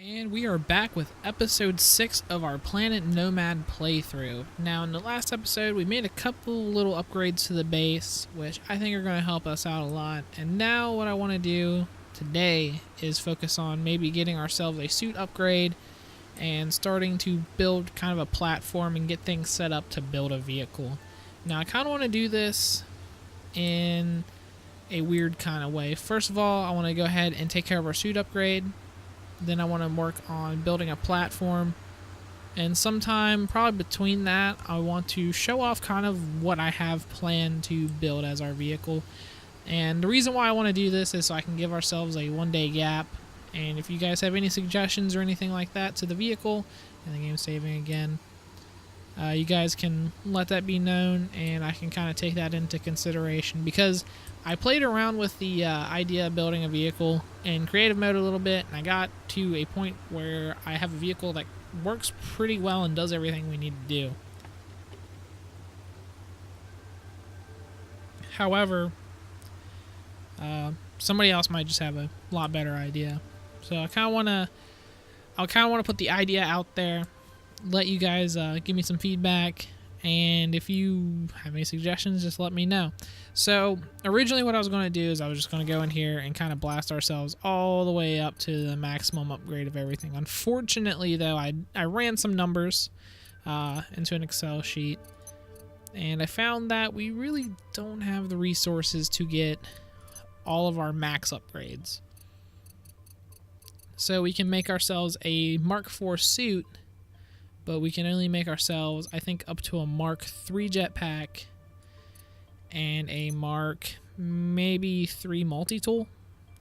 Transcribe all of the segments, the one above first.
And we are back with episode 6 of our Planet Nomad playthrough. Now, in the last episode, we made a couple little upgrades to the base, which I think are going to help us out a lot. And now what I want to do today is focus on maybe getting ourselves a suit upgrade and starting to build kind of a platform and get things set up to build a vehicle. Now, I kind of want to do this in a weird kind of way. First of all, I want to go ahead and take care of our suit upgrade. Then I want to work on building a platform, and sometime probably between that I want to show off kind of what I have planned to build as our vehicle. And the reason why I want to do this is so I can give ourselves a 1-day gap, and if you guys have any suggestions or anything like that to the vehicle, and the game's saving again, you guys can let that be known, and I can kind of take that into consideration, because I played around with the idea of building a vehicle in creative mode a little bit, and I got to a point where I have a vehicle that works pretty well and does everything we need to do. However, somebody else might just have a lot better idea. So I kind of want to put the idea out there, let you guys give me some feedback, and if you have any suggestions, just let me know. So originally what I was going to do is I was just going to go in here and kind of blast ourselves all the way up to the maximum upgrade of everything. Unfortunately, though, I ran some numbers into an Excel sheet, and I found that we really don't have the resources to get all of our max upgrades. So we can make ourselves a Mark IV suit, but we can only make ourselves, I think, up to a Mark III jetpack and a Mark maybe 3 multitool.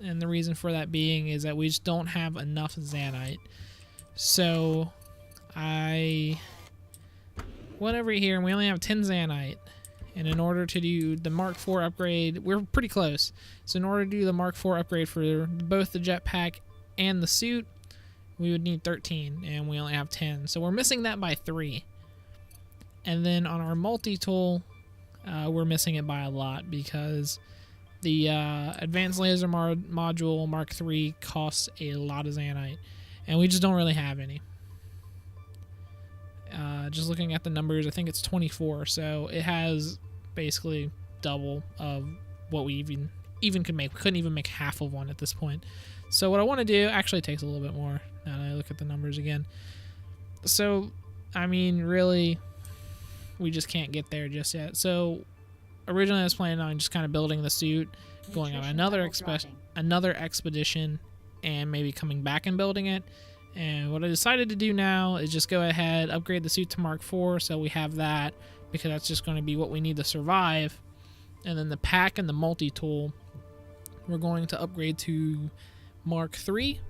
And the reason for that being is that we just don't have enough Zanite. So I went over here and we only have 10 Zanite. And in order to do the Mark IV upgrade, we're pretty close. So in order to do the Mark IV upgrade for both the jetpack and the suit, we would need 13, and we only have 10. So we're missing that by 3. And then on our multi-tool, we're missing it by a lot, because the advanced laser module Mark III costs a lot of Zanite, and we just don't really have any. Just looking at the numbers, I think it's 24, so it has basically double of what we even could make. We couldn't even make half of one at this point. So what I want to do actually takes a little bit more now that I look at the numbers again. So, I mean, really, we just can't get there just yet. So originally I was planning on just kind of building the suit, going on another expedition, and maybe coming back and building it. And what I decided to do now is just go ahead, upgrade the suit to Mark IV, so we have that, because that's just going to be what we need to survive. And then the pack and the multi-tool, we're going to upgrade to Mark III,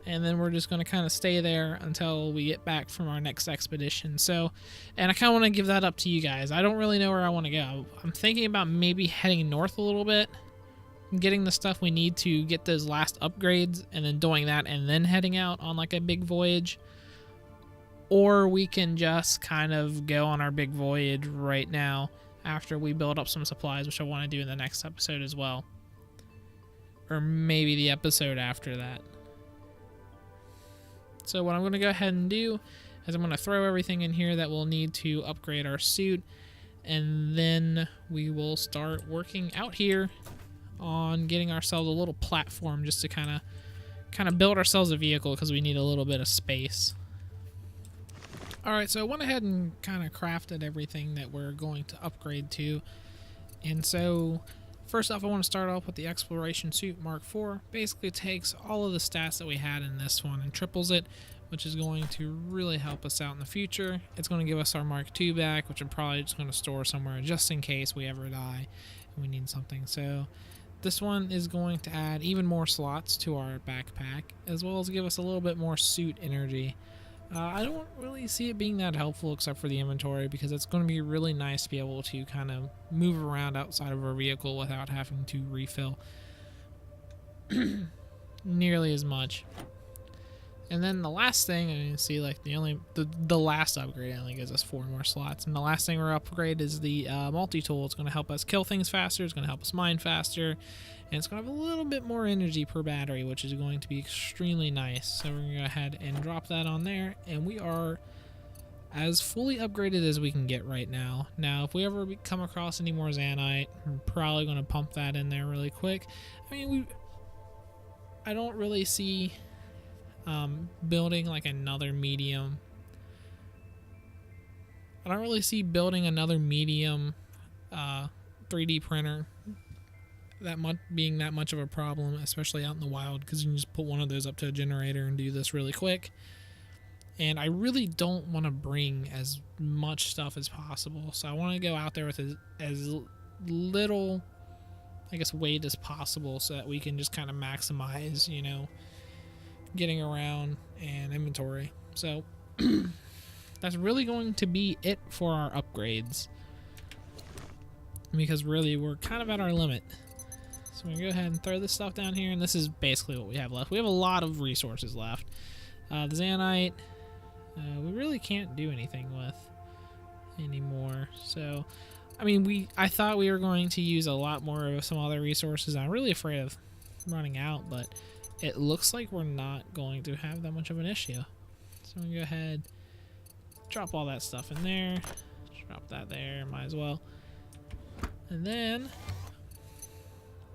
and then we're just going to kind of stay there until we get back from our next expedition. So, and I kind of want to give that up to you guys. I don't really know where I want to go. I'm thinking about maybe heading north a little bit, getting the stuff we need to get those last upgrades, and then doing that, and then heading out on like a big voyage. Or we can just kind of go on our big voyage right now after we build up some supplies, which I want to do in the next episode as well. Or maybe the episode after that. So what I'm going to go ahead and do is I'm going to throw everything in here that we'll need to upgrade our suit, and then we will start working out here on getting ourselves a little platform just to kind of build ourselves a vehicle, because we need a little bit of space. Alright, so I went ahead and kind of crafted everything that we're going to upgrade to. And so first off, I want to start off with the Exploration Suit Mark IV. Basically takes all of the stats that we had in this one and triples it, which is going to really help us out in the future. It's going to give us our Mark II back, which I'm probably just going to store somewhere just in case we ever die and we need something. So this one is going to add even more slots to our backpack, as well as give us a little bit more suit energy. I don't really see it being that helpful except for the inventory, because it's going to be really nice to be able to kind of move around outside of our vehicle without having to refill nearly as much. And then the last thing, and you can see like the last upgrade only gives us 4 more slots. And the last thing we're upgrade is the multi-tool. It's going to help us kill things faster. It's going to help us mine faster. And it's going to have a little bit more energy per battery, which is going to be extremely nice. So we're going to go ahead and drop that on there. And we are as fully upgraded as we can get right now. Now, if we ever come across any more Zanite, we're probably going to pump that in there really quick. I mean, I don't really see building like another medium. I don't really see building another medium 3D printer being that much of a problem, especially out in the wild, because you can just put one of those up to a generator and do this really quick. And I really don't want to bring as much stuff as possible, so I want to go out there with as little, I guess, weight as possible, so that we can just kind of maximize, you know, getting around and inventory. So that's really going to be it for our upgrades, because really we're kind of at our limit. So I'm gonna go ahead and throw this stuff down here, and this is basically what we have left. We have a lot of resources left. The Zanite, we really can't do anything with anymore. So I mean, I thought we were going to use a lot more of some other resources. I'm really afraid of running out, but it looks like we're not going to have that much of an issue. So I'm gonna go ahead, drop all that stuff in there, drop that there, might as well. And then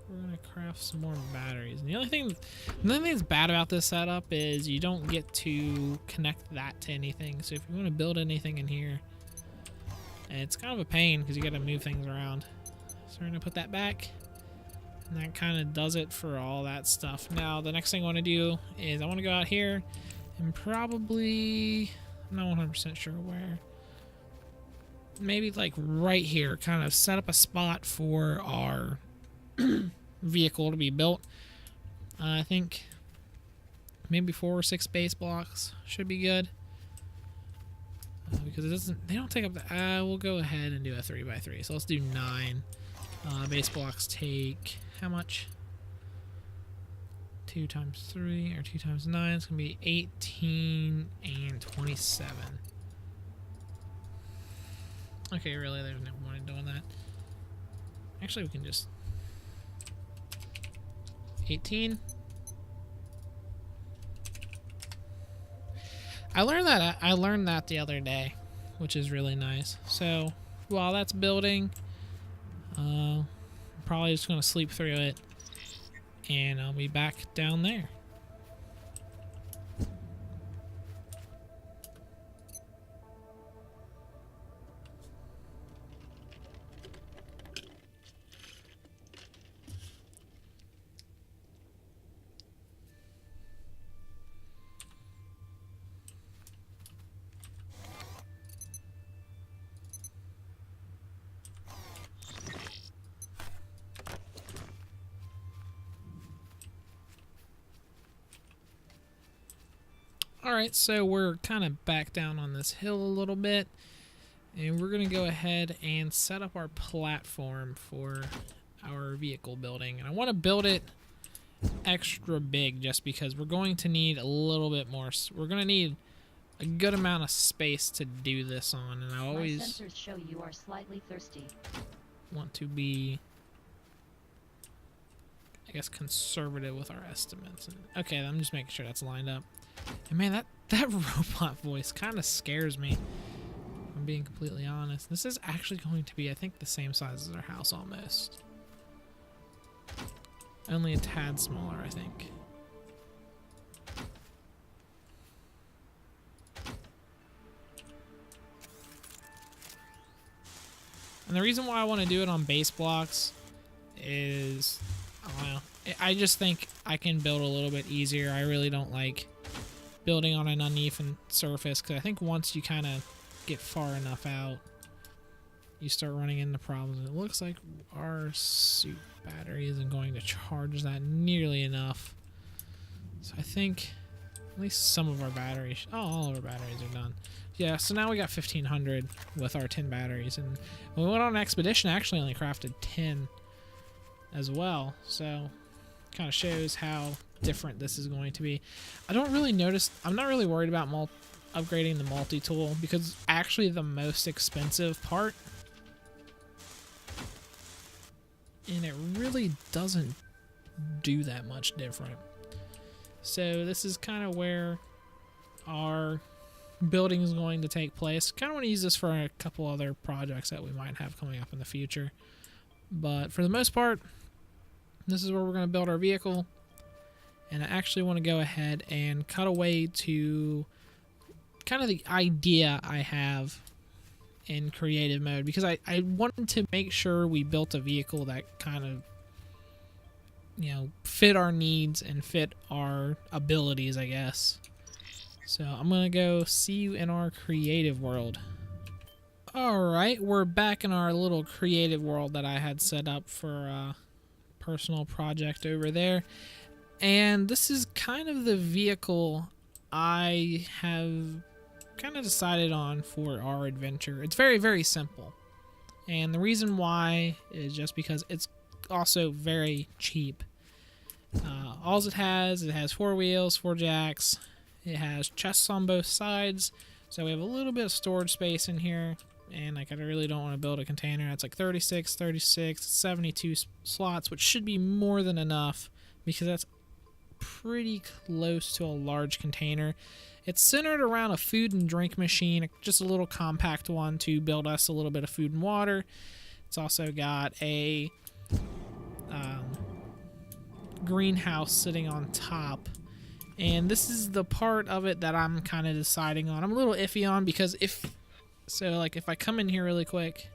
we're gonna craft some more batteries. And the only thing that's bad about this setup is you don't get to connect that to anything. So if you want to build anything in here, it's kind of a pain because you got to move things around. So we're gonna put that back. And that kind of does it for all that stuff. Now, the next thing I want to do is I want to go out here and probably, I'm not 100% sure where, maybe like right here, kind of set up a spot for our vehicle to be built. I think maybe 4 or 6 base blocks should be good. Because they don't take up the, we'll go ahead and do a 3x3. So let's do 9. Base blocks take how much? 2 times 3 or 2 times 9. It's gonna be 18 and 27. Okay, really, there's no point in doing that. Actually, we can just 18. I learned that the other day, which is really nice. So while that's building, I'm probably just gonna sleep through it, and I'll be back down there. Alright, so we're kind of back down on this hill a little bit, and we're going to go ahead and set up our platform for our vehicle building. And I want to build it extra big just because we're going to need a little bit more. We're going to need a good amount of space to do this on, and I always My sensors show you are slightly thirsty. Want to be, I guess, conservative with our estimates. Okay, I'm just making sure that's lined up. And man, that robot voice kind of scares me, if I'm being completely honest. This is actually going to be, I think, the same size as our house almost. Only a tad smaller, I think. And the reason why I want to do it on base blocks is, I don't know, I just think I can build a little bit easier. I really don't like building on an uneven surface, because I think once you kind of get far enough out, you start running into problems. And it looks like our suit battery isn't going to charge that nearly enough. So I think at least some of our batteries, all of our batteries are done. Yeah, so now we got 1,500 with our 10 batteries. And when we went on an expedition, I actually only crafted 10 as well. So kind of shows how different this is going to be. I'm not really worried about upgrading the multi-tool, because actually the most expensive part, and it really doesn't do that much different. So this is kind of where our building is going to take place. Kind of want to use this for a couple other projects that we might have coming up in the future, but for the most part, this is where we're going to build our vehicle. And I actually want to go ahead and cut away to kind of the idea I have in creative mode, because I wanted to make sure we built a vehicle that kind of, you know, fit our needs and fit our abilities, I guess. So I'm going to go see you in our creative world. Alright, we're back in our little creative world that I had set up for a personal project over there. And this is kind of the vehicle I have kind of decided on for our adventure. It's very, very simple. And the reason why is just because it's also very cheap. All it has 4 wheels, 4 jacks. It has chests on both sides. So we have a little bit of storage space in here. And like, I really don't want to build a container. That's like 36, 72 slots, which should be more than enough, because that's pretty close to a large container. It's centered around a food and drink machine, just a little compact one to build us a little bit of food and water. It's also got a greenhouse sitting on top. And this is the part of it that I'm kind of deciding on. I'm a little iffy on, because if I come in here really quick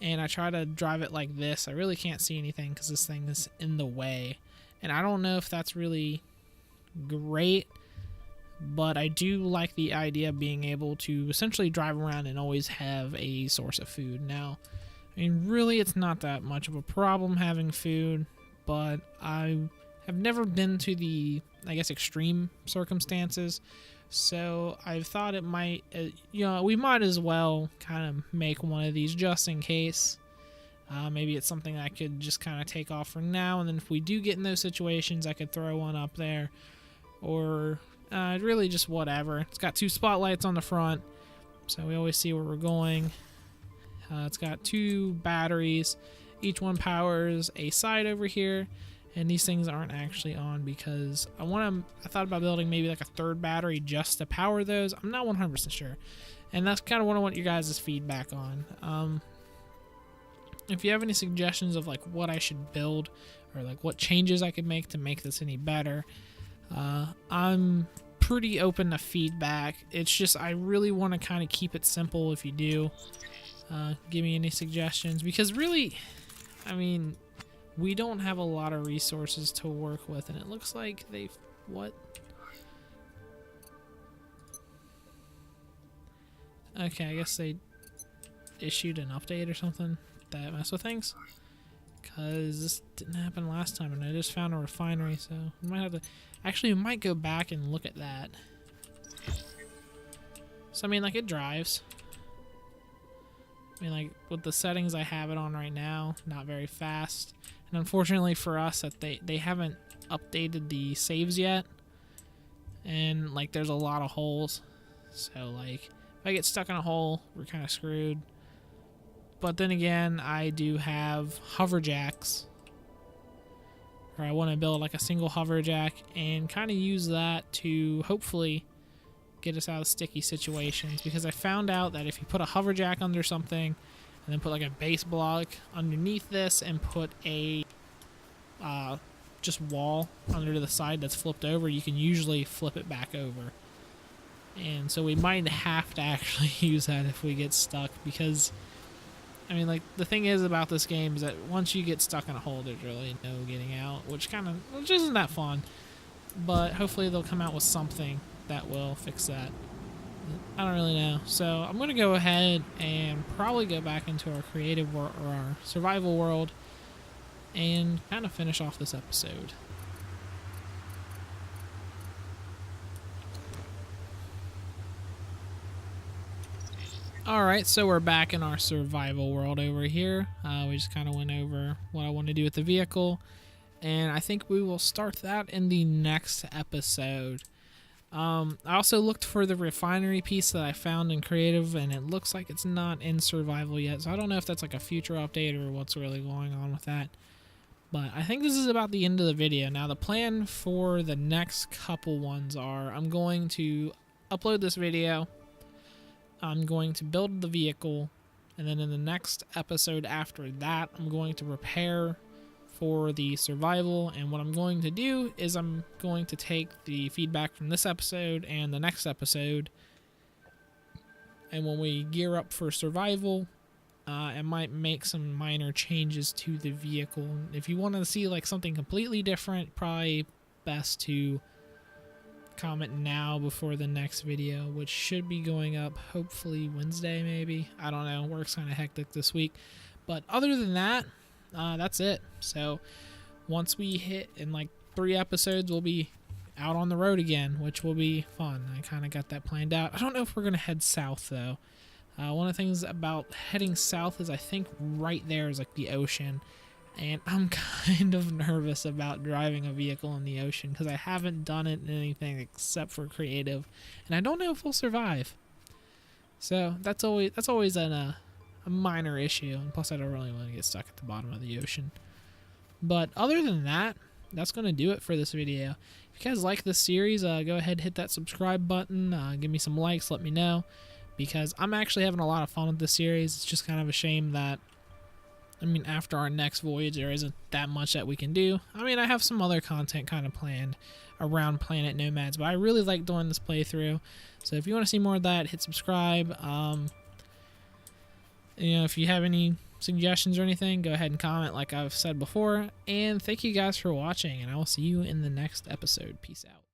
and I try to drive it like this, I really can't see anything because this thing is in the way. And I don't know if that's really great, but I do like the idea of being able to essentially drive around and always have a source of food. Now, I mean, really, it's not that much of a problem having food, but I have never been to the, I guess, extreme circumstances. So I've thought it might, we might as well kind of make one of these just in case. Maybe it's something I could just kind of take off for now, and then if we do get in those situations, I could throw one up there. Or really just whatever. It's got 2 spotlights on the front, so we always see where we're going. It's got 2 batteries. Each one powers a side over here. And these things aren't actually on because I thought about building maybe like a 3rd battery just to power those. I'm not 100% sure. And that's kind of what I want your guys' feedback on. If you have any suggestions of like what I should build, or like what changes I could make to make this any better, I'm pretty open to feedback. It's just I really want to kind of keep it simple. If you do, give me any suggestions, because really, I mean, we don't have a lot of resources to work with, and it looks like what? Okay, I guess they issued an update or something that mess with things, because this didn't happen last time, and I just found a refinery, so we might have to, actually, we might go back and look at that. So, I mean, like, it drives. I mean, like, with the settings I have it on right now, not very fast. And unfortunately for us, that they haven't updated the saves yet. And, like, there's a lot of holes. So, like, if I get stuck in a hole, we're kind of screwed. But then again, I do have hover jacks. Or I want to build, like, a single hover jack and kind of use that to hopefully get us out of sticky situations, because I found out that if you put a hover jack under something and then put like a base block underneath this and put a just wall under the side that's flipped over, you can usually flip it back over. And so we might have to actually use that if we get stuck, because I mean, like, the thing is about this game is that once you get stuck in a hole, there's really no getting out, which isn't that fun. But hopefully they'll come out with something that will fix that. I don't really know. So I'm going to go ahead and probably go back into our creative or our survival world and kind of finish off this episode. Alright, so we're back in our survival world over here. We just kind of went over what I want to do with the vehicle. and I think we will start that in the next episode. I also looked for the refinery piece that I found in creative, and it looks like it's not in survival yet, so I don't know if that's like a future update or what's really going on with that. But I think this is about the end of the video. Now the plan for the next couple ones are, I'm going to upload this video, I'm going to build the vehicle, and then in the next episode after that, I'm going to prepare for the survival. And what I'm going to do is I'm going to take the feedback from this episode and the next episode, and when we gear up for survival, I might make some minor changes to the vehicle. If you want to see like something completely different, probably best to comment now before the next video, which should be going up hopefully Wednesday maybe. I don't know, work's kind of hectic this week. But other than that, that's it. So once we hit in like 3 episodes, we'll be out on the road again, which will be fun. I kind of got that planned out. I don't know if we're going to head south though. One of the things about heading south is I think right there is like the ocean, and I'm kind of nervous about driving a vehicle in the ocean because I haven't done it in anything except for creative, and I don't know if we'll survive. So that's always a minor issue, and plus I don't really want to get stuck at the bottom of the ocean. But other than that, that's going to do it for this video. If you guys like this series, go ahead and hit that subscribe button, give me some likes, let me know, because I'm actually having a lot of fun with this series. It's just kind of a shame that, I mean, after our next voyage, there isn't that much that we can do. I mean, I have some other content kind of planned around Planet Nomads, but I really like doing this playthrough. So if you want to see more of that, hit subscribe. You know, if you have any suggestions or anything, go ahead and comment like I've said before. And thank you guys for watching, and I will see you in the next episode. Peace out.